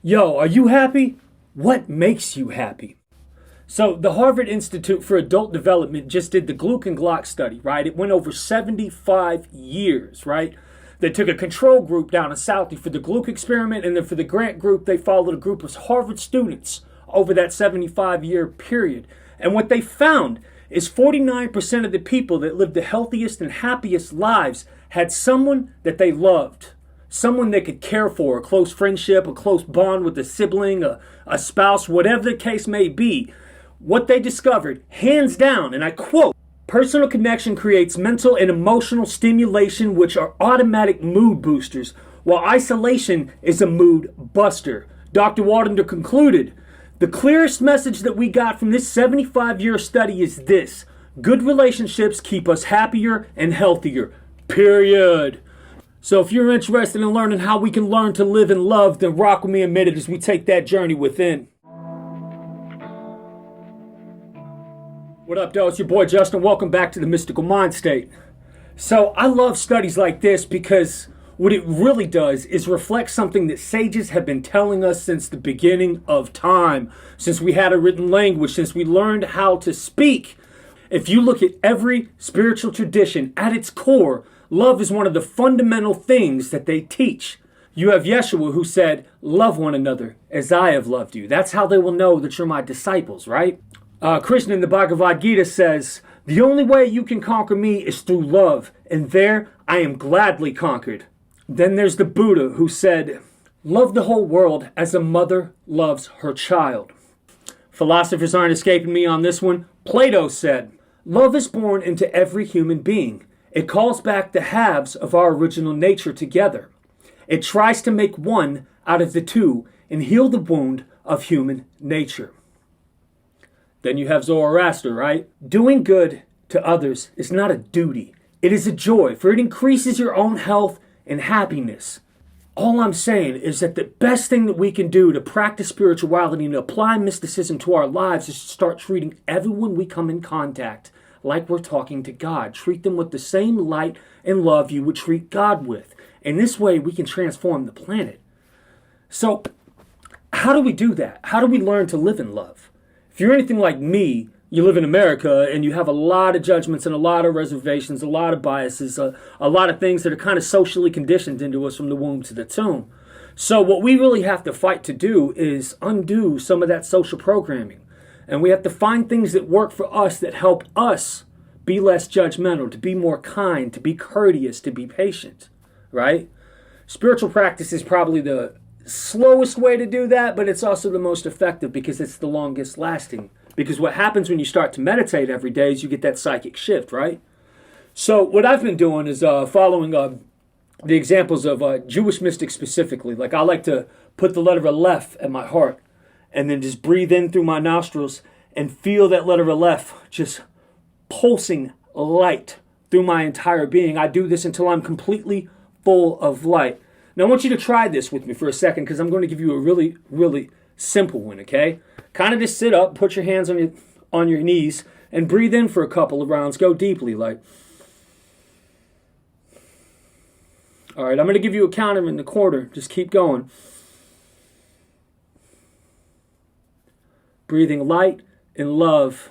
Yo, are you happy? What makes you happy? So, the Harvard Institute for Adult Development just did the Gluck study, right? It went over 75 years, right? They took a control group down in Southie for the Gluck experiment, and then for the grant group, they followed a group of Harvard students over that 75-year period. And what they found is 49% of the people that lived the healthiest and happiest lives had someone that they loved, someone they could care for, a close friendship, a close bond with a sibling, a spouse, whatever the case may be. What they discovered, hands down, and I quote, personal connection creates mental and emotional stimulation, which are automatic mood boosters, while isolation is a mood buster. Dr. Waldinger concluded, the clearest message that we got from this 75-year study is this: good relationships keep us happier and healthier, period. So if you're interested in learning how we can learn to live in love, then rock with me a minute as we take that journey within. What up, though? It's your boy Justin. Welcome back to the Mystical Mindstate. So I love studies like this because what it really does is reflect something that sages have been telling us since the beginning of time, since we had a written language, since we learned how to speak. If you look at every spiritual tradition, at its core, love is one of the fundamental things that they teach. You have Yeshua who said, love one another as I have loved you. That's how they will know that you're my disciples, right? Krishna in the Bhagavad Gita says, the only way you can conquer me is through love, and there I am gladly conquered. Then there's the Buddha who said, love the whole world as a mother loves her child. Philosophers aren't escaping me on this one. Plato said, love is born into every human being. It calls back the halves of our original nature together. It tries to make one out of the two and heal the wound of human nature. Then you have Zoroaster, right? Doing good to others is not a duty. It is a joy, for it increases your own health and happiness. All I'm saying is that the best thing that we can do to practice spirituality and apply mysticism to our lives is to start treating everyone we come in contact like we're talking to God. Treat them with the same light and love you would treat God with. And this way we can transform the planet. So how do we do that? How do we learn to live in love? If you're anything like me, you live in America and you have a lot of judgments and a lot of reservations, a lot of biases, a lot of things that are kind of socially conditioned into us from the womb to the tomb. So what we really have to fight to do is undo some of that social programming. And we have to find things that work for us that help us be less judgmental, to be more kind, to be courteous, to be patient, right? Spiritual practice is probably the slowest way to do that, but it's also the most effective because it's the longest lasting. Because what happens when you start to meditate every day is you get that psychic shift, right? So what I've been doing is following the examples of Jewish mystics specifically. Like I like to put the letter Aleph at my heart and then just breathe in through my nostrils and feel that letter Aleph just pulsing light through my entire being. I do this until I'm completely full of light. Now I want you to try this with me for a second because I'm going to give you a really, really simple one, okay? Kind of just sit up, put your hands on your knees, and breathe in for a couple of rounds. Go deeply, like. All right, I'm going to give you a counter in the quarter. Just keep going. Breathing light and love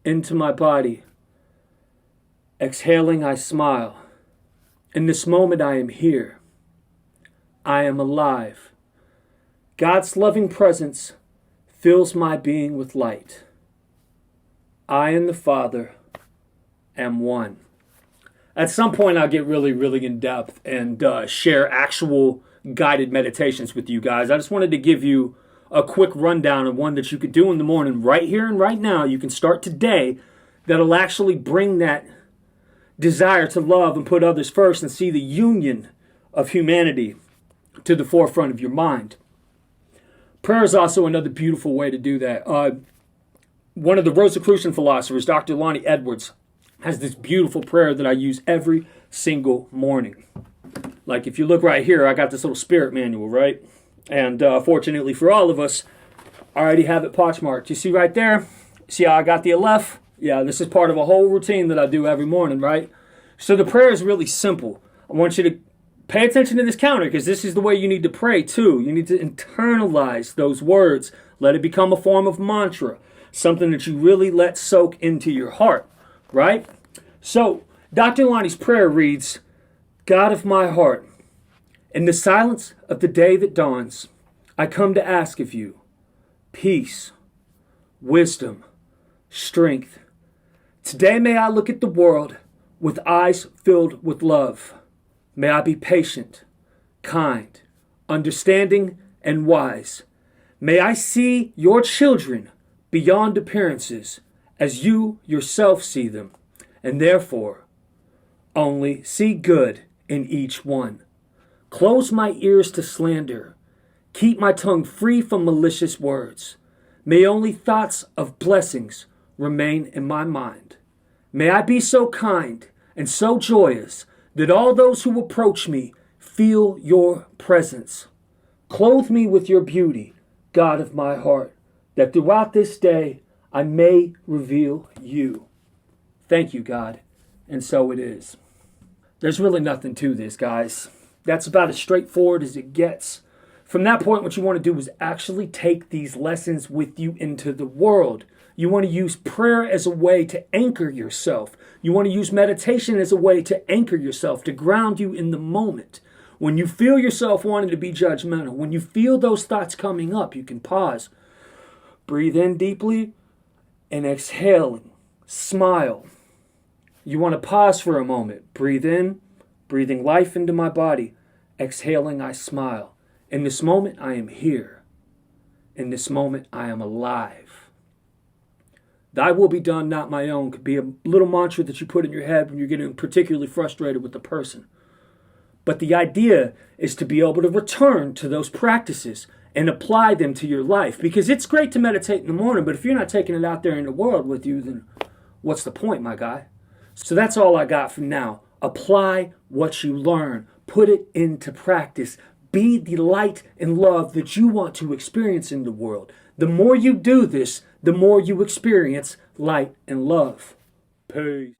into my body. Exhaling, I smile. In this moment, I am here. I am alive. God's loving presence fills my being with light. I and the Father am one. At some point, I'll get really, really in depth and share actual guided meditations with you guys. I just wanted to give you a quick rundown of one that you could do in the morning right here and right now. You can start today. That'll actually bring that desire to love and put others first and see the union of humanity to the forefront of your mind. Prayer is also another beautiful way to do that. One of the Rosicrucian philosophers, Dr. Lonnie Edwards, has this beautiful prayer that I use every single morning. Like if you look right here, I got this little spirit manual, right? And fortunately for all of us, I already have it pockmarked. You see right there? See how I got the Aleph? Yeah, this is part of a whole routine that I do every morning, right? So the prayer is really simple. I want you to Pay attention to this counter, because this is the way you need to pray too. You need to internalize those words. Let it become a form of mantra, something that you really let soak into your heart, right? So Dr. Lonnie's prayer reads, God of my heart, in the silence of the day that dawns, I come to ask of you peace, wisdom, strength. Today may I look at the world with eyes filled with love. May I be patient, kind, understanding, and wise. May I see your children beyond appearances as you yourself see them, and therefore only see good in each one. Close my ears to slander. Keep my tongue free from malicious words. May only thoughts of blessings remain in my mind. May I be so kind and so joyous that all those who approach me feel your presence. Clothe me with your beauty, God of my heart, that throughout this day I may reveal you. Thank you, God, and so it is. There's really nothing to this, guys. That's about as straightforward as it gets. From that point, what you want to do is actually take these lessons with you into the world. You want to use prayer as a way to anchor yourself. You want to use meditation as a way to anchor yourself, to ground you in the moment. When you feel yourself wanting to be judgmental, when you feel those thoughts coming up, you can pause, breathe in deeply, and exhaling, smile. You want to pause for a moment, breathe in, breathing life into my body, exhaling, I smile. In this moment, I am here. In this moment, I am alive. Thy will be done, not my own, could be a little mantra that you put in your head when you're getting particularly frustrated with the person. But the idea is to be able to return to those practices and apply them to your life. Because it's great to meditate in the morning, but if you're not taking it out there in the world with you, then what's the point, my guy? So that's all I got for now. Apply what you learn. Put it into practice. Be the light and love that you want to experience in the world. The more you do this, the more you experience light and love. Peace.